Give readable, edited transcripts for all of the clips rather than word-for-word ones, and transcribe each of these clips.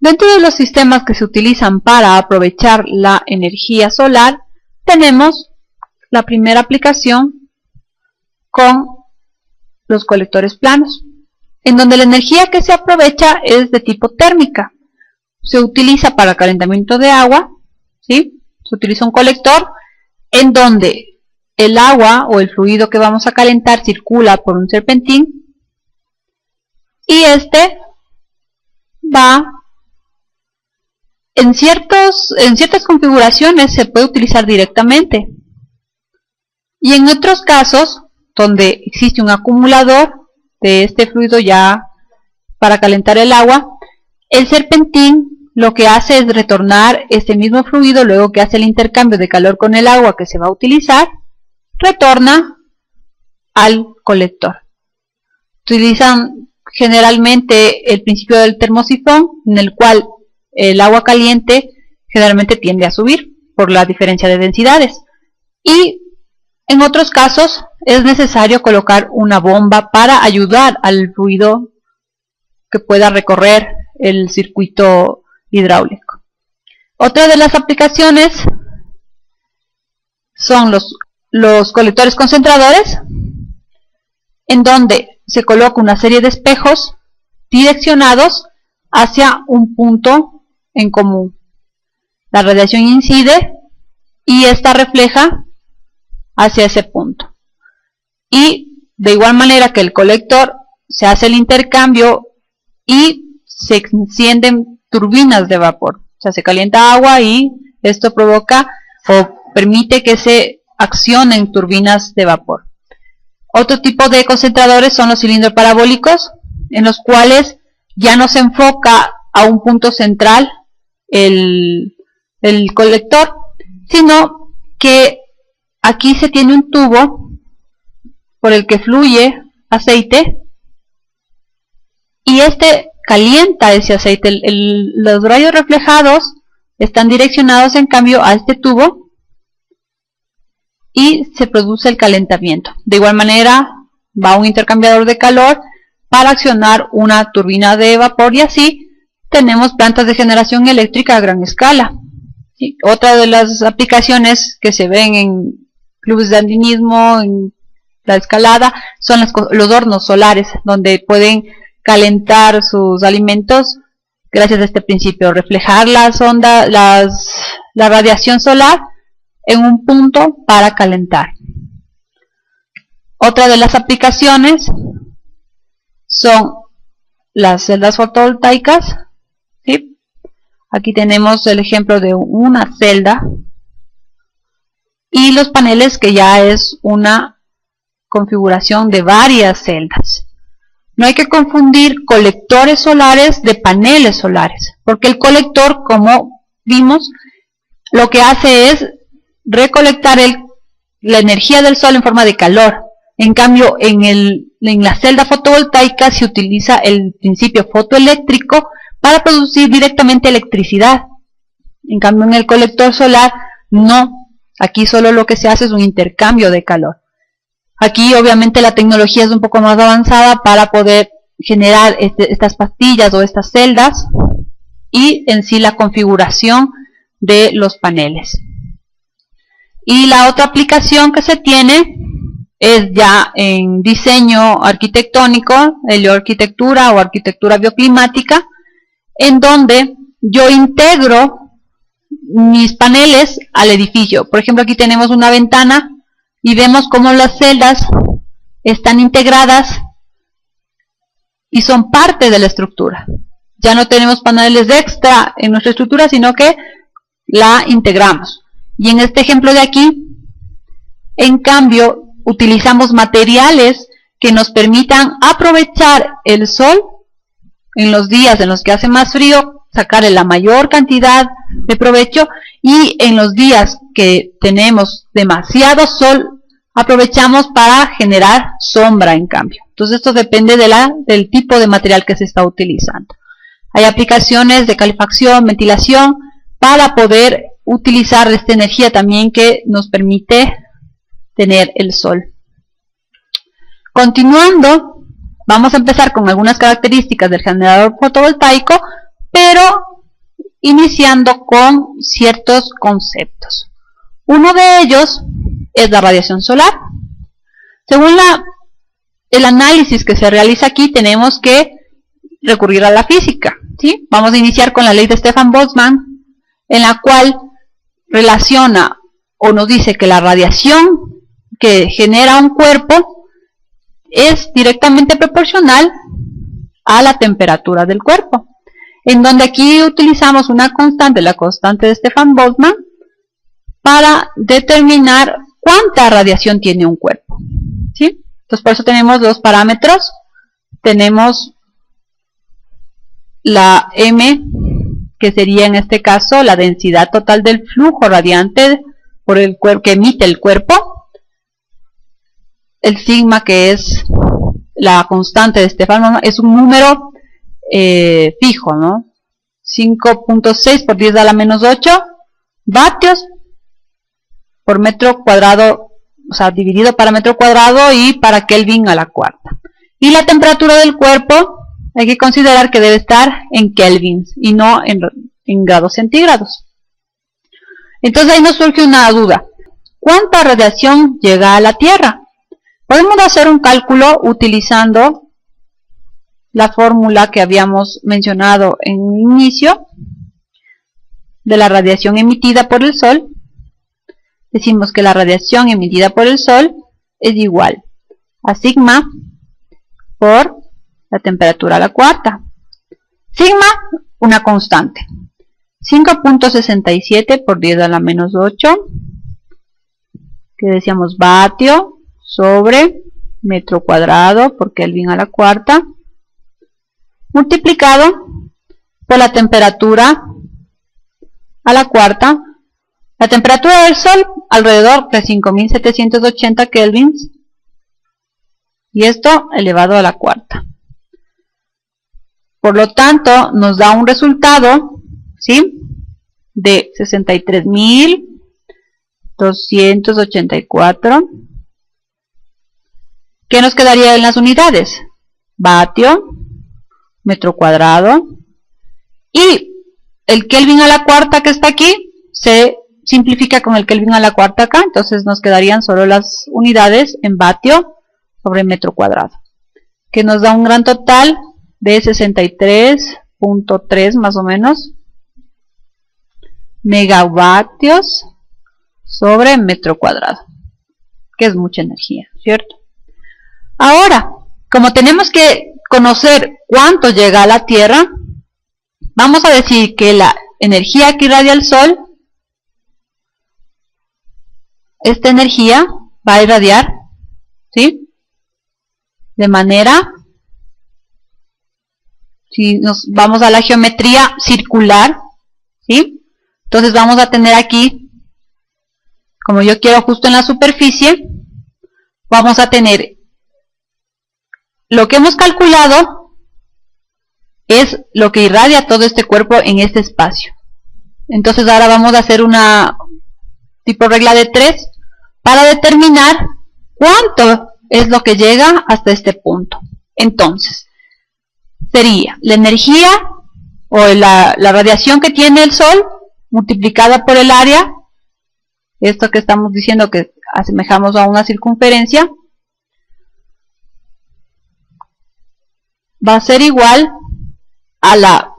Dentro de los sistemas que se utilizan para aprovechar la energía solar, tenemos la primera aplicación con los colectores planos, en donde la energía que se aprovecha es de tipo térmica. Se utiliza para calentamiento de agua, ¿sí? Se utiliza un colector en donde el agua o el fluido que vamos a calentar circula por un serpentín y este va en ciertas configuraciones se puede utilizar directamente, y en otros casos donde existe un acumulador de este fluido ya para calentar el agua, el serpentín lo que hace es retornar este mismo fluido luego que hace el intercambio de calor con el agua que se va a utilizar, retorna al colector. Utilizan generalmente el principio del termosifón, en el cual el agua caliente generalmente tiende a subir por la diferencia de densidades, y en otros casos es necesario colocar una bomba para ayudar al fluido que pueda recorrer el circuito hidráulico. Otra de las aplicaciones son los colectores concentradores, en donde se coloca una serie de espejos direccionados hacia un punto en común. La radiación incide y esta refleja hacia ese punto. Y de igual manera que el colector, se hace el intercambio y se encienden turbinas de vapor. O sea, se calienta agua y esto provoca o permite que se accionen turbinas de vapor. Otro tipo de concentradores son los cilindros parabólicos, en los cuales ya no se enfoca a un punto central el colector, sino que aquí se tiene un tubo por el que fluye aceite y este calienta ese aceite. Los rayos reflejados están direccionados en cambio a este tubo y se produce el calentamiento. De igual manera va un intercambiador de calor para accionar una turbina de vapor, y así tenemos plantas de generación eléctrica a gran escala. ¿Sí? Otra de las aplicaciones que se ven en clubes de andinismo, en la escalada, son los hornos solares, donde pueden calentar sus alimentos gracias a este principio, reflejar las ondas, la radiación solar en un punto para calentar. Otra de las aplicaciones son las celdas fotovoltaicas. ¿Sí? Aquí tenemos el ejemplo de una celda y los paneles, que ya es una configuración de varias celdas. No hay que confundir colectores solares de paneles solares, porque el colector, como vimos, lo que hace es recolectar la energía del sol en forma de calor. En cambio, en la celda fotovoltaica se utiliza el principio fotoeléctrico para producir directamente electricidad. En cambio, en el colector solar no. Aquí solo lo que se hace es un intercambio de calor. Aquí obviamente la tecnología es un poco más avanzada para poder generar estas pastillas o estas celdas y en sí la configuración de los paneles. Y la otra aplicación que se tiene es ya en diseño arquitectónico, helioarquitectura o arquitectura bioclimática, en donde yo integro mis paneles al edificio. Por ejemplo, aquí tenemos una ventana y vemos cómo las celdas están integradas y son parte de la estructura. Ya no tenemos paneles extra en nuestra estructura, sino que la integramos. Y en este ejemplo de aquí, en cambio, utilizamos materiales que nos permitan aprovechar el sol en los días en los que hace más frío, sacarle la mayor cantidad de provecho, y en los días que tenemos demasiado sol, aprovechamos para generar sombra en cambio. Entonces esto depende del tipo de material que se está utilizando. Hay aplicaciones de calefacción, ventilación, para poder utilizar esta energía también que nos permite tener el sol. Continuando, vamos a empezar con algunas características del generador fotovoltaico, pero iniciando con ciertos conceptos. Uno de ellos es la radiación solar. Según el análisis que se realiza aquí, tenemos que recurrir a la física, ¿sí? Vamos a iniciar con la ley de Stefan Boltzmann, en la cual relaciona o nos dice que la radiación que genera un cuerpo es directamente proporcional a la temperatura del cuerpo, en donde aquí utilizamos una constante, la constante de Stefan Boltzmann, para determinar cuánta radiación tiene un cuerpo, ¿sí? Entonces por eso tenemos dos parámetros. Tenemos la M, que sería en este caso la densidad total del flujo radiante por el cuerpo que emite el cuerpo, el sigma, que es la constante de Stefan Boltzmann, es un número fijo, ¿no? 5.6 por 10 a la menos 8 vatios por metro cuadrado, o sea, dividido para metro cuadrado y para Kelvin a la cuarta. Y la temperatura del cuerpo hay que considerar que debe estar en kelvins y no en grados centígrados. Entonces ahí nos surge una duda. ¿Cuánta radiación llega a la Tierra? Podemos hacer un cálculo utilizando la fórmula que habíamos mencionado en un inicio de la radiación emitida por el Sol. Decimos que la radiación emitida por el Sol es igual a sigma por la temperatura a la cuarta. Sigma, una constante. 5.67 por 10 a la menos 8, que decíamos vatio sobre metro cuadrado por Kelvin a la cuarta, multiplicado por la temperatura a la cuarta. La temperatura del Sol alrededor de 5780 kelvins, y esto elevado a la cuarta. Por lo tanto, nos da un resultado, ¿sí?, de 63.284. ¿Qué nos quedaría en las unidades? Vatio, metro cuadrado, y el Kelvin a la cuarta que está aquí se simplifica con el Kelvin a la cuarta acá, entonces nos quedarían solo las unidades en vatio sobre metro cuadrado, que nos da un gran total de 63.3 más o menos megavatios sobre metro cuadrado, que es mucha energía, ¿cierto? Ahora, como tenemos que conocer cuánto llega a la Tierra, vamos a decir que la energía que irradia el Sol, esta energía va a irradiar, ¿sí?, de manera, si nos vamos a la geometría circular, ¿sí?, entonces vamos a tener aquí, como yo quiero justo en la superficie, vamos a tener lo que hemos calculado es lo que irradia todo este cuerpo en este espacio. Entonces ahora vamos a hacer una tipo regla de 3 para determinar cuánto es lo que llega hasta este punto. Entonces, sería la energía o la radiación que tiene el Sol multiplicada por el área, esto que estamos diciendo que asemejamos a una circunferencia, va a ser igual a la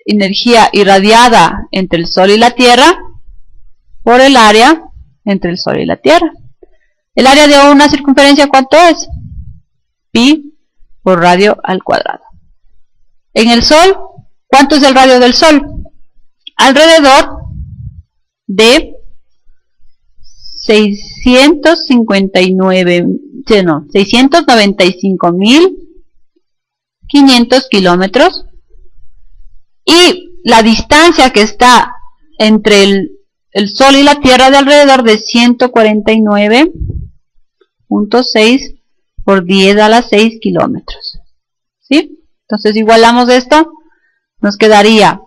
energía irradiada entre el Sol y la Tierra por el área entre el Sol y la Tierra. El área de una circunferencia, ¿cuánto es? Pi por radio al cuadrado. En el Sol, ¿cuánto es el radio del Sol? Alrededor de 695.500 kilómetros, y la distancia que está entre el Sol y la Tierra de alrededor de 149.6 por 10 a la 6 kilómetros, ¿sí? Entonces igualamos esto, nos quedaría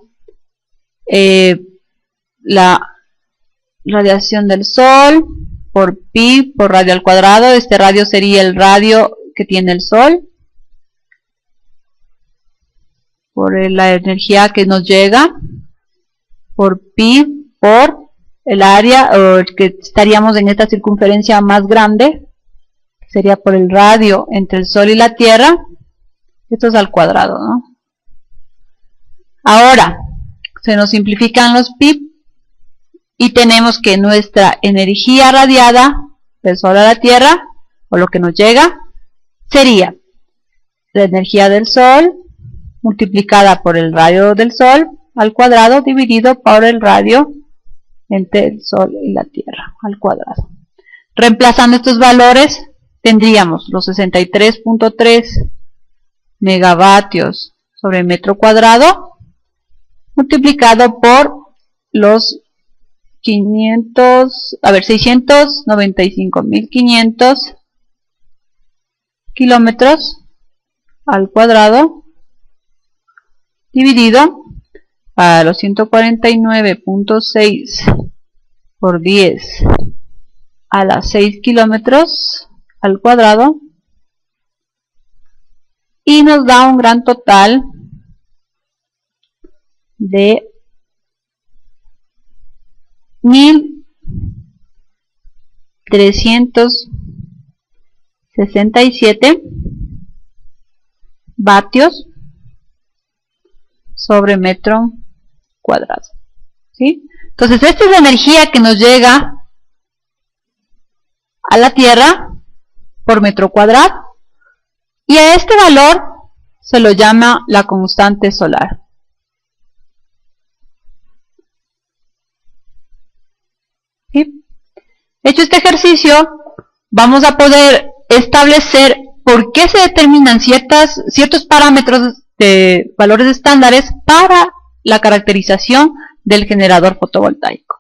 la radiación del Sol por pi por radio al cuadrado. Este radio sería el radio que tiene el Sol por la energía que nos llega, por pi por el área, o que estaríamos en esta circunferencia más grande, sería por el radio entre el Sol y la Tierra. Esto es al cuadrado, ¿no? Ahora, se nos simplifican los pi y tenemos que nuestra energía radiada del Sol a la Tierra, o lo que nos llega, sería la energía del Sol multiplicada por el radio del Sol al cuadrado dividido por el radio entre el Sol y la Tierra al cuadrado. Reemplazando estos valores, tendríamos los 63.3 megavatios sobre metro cuadrado multiplicado por los 695.500 kilómetros al cuadrado dividido a los 149.6 por 10 a las 6 kilómetros al cuadrado, y nos da un gran total de 1367 vatios sobre metro cuadrado, ¿sí? Entonces esta es la energía que nos llega a la Tierra por metro cuadrado, y a este valor se lo llama la constante solar. ¿Sí? Hecho este ejercicio, vamos a poder establecer por qué se determinan ciertos parámetros de valores estándares para la caracterización del generador fotovoltaico.